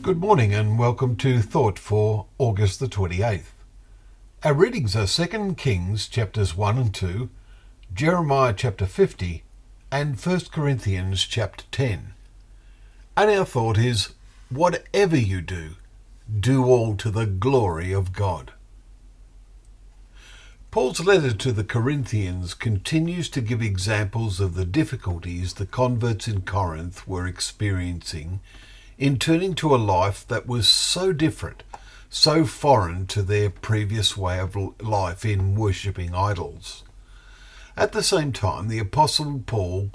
Good morning and welcome to Thought for August the 28th. Our readings are 2 Kings chapters 1 and 2, Jeremiah chapter 50 and 1 Corinthians chapter 10. And our thought is, whatever you do, do all to the glory of God. Paul's letter to the Corinthians continues to give examples of the difficulties the converts in Corinth were experiencing in turning to a life that was so different, so foreign to their previous way of life in worshipping idols. At the same time, the Apostle Paul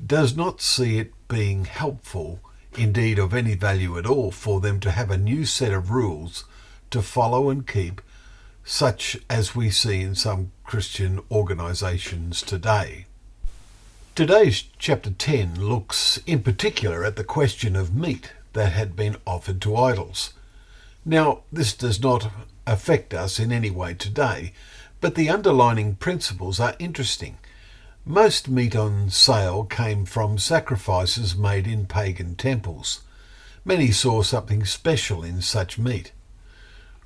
does not see it being helpful, indeed of any value at all, for them to have a new set of rules to follow and keep, such as we see in some Christian organisations today. Today's chapter 10 looks in particular at the question of meat that had been offered to idols. Now, this does not affect us in any way today, but the underlying principles are interesting. Most meat on sale came from sacrifices made in pagan temples. Many saw something special in such meat.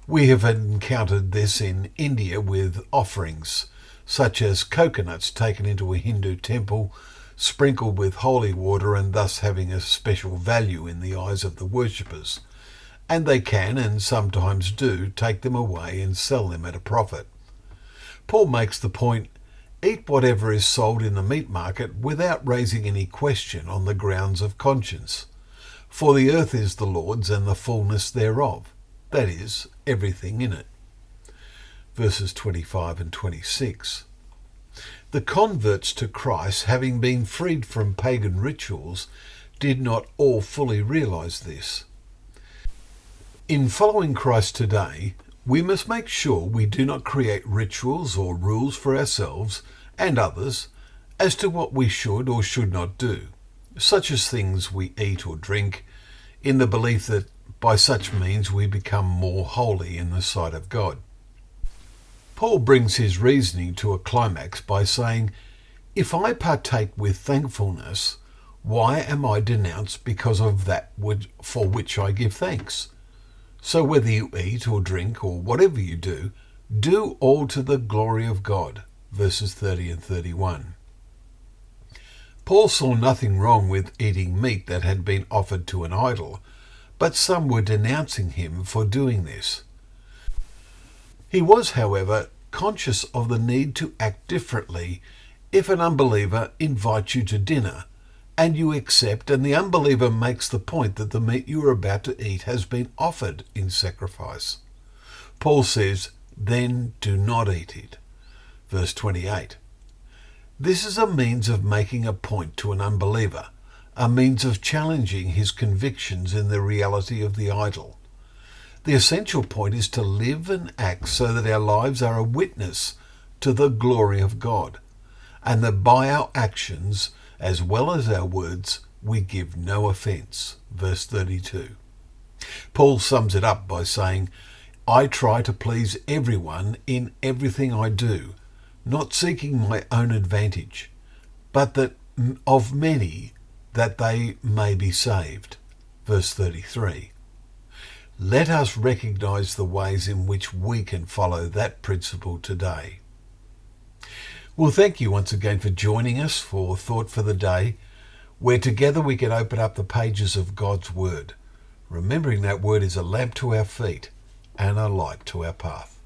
We have encountered this in India with offerings, such as coconuts taken into a Hindu temple, sprinkled with holy water and thus having a special value in the eyes of the worshippers. And they can, and sometimes do, take them away and sell them at a profit. Paul makes the point, eat whatever is sold in the meat market without raising any question on the grounds of conscience. For the earth is the Lord's and the fullness thereof, that is, everything in it. Verses 25 and 26. The converts to Christ, having been freed from pagan rituals, did not all fully realise this. In following Christ today, we must make sure we do not create rituals or rules for ourselves and others as to what we should or should not do, such as things we eat or drink, in the belief that by such means we become more holy in the sight of God. Paul brings his reasoning to a climax by saying, if I partake with thankfulness, why am I denounced because of that for which I give thanks? So whether you eat or drink or whatever you do, do all to the glory of God. Verses 30 and 31. Paul saw nothing wrong with eating meat that had been offered to an idol, but some were denouncing him for doing this. He was, however, conscious of the need to act differently if an unbeliever invites you to dinner and you accept, and the unbeliever makes the point that the meat you are about to eat has been offered in sacrifice. Paul says, then do not eat it. Verse 28. This is a means of making a point to an unbeliever, a means of challenging his convictions in the reality of the idol. The essential point is to live and act so that our lives are a witness to the glory of God, and that by our actions, as well as our words, we give no offence. Verse 32. Paul sums it up by saying, I try to please everyone in everything I do, not seeking my own advantage, but that of many that they may be saved. Verse 33. Let us recognise the ways in which we can follow that principle today. Well, thank you once again for joining us for Thought for the Day, where together we can open up the pages of God's Word, remembering that Word is a lamp to our feet and a light to our path.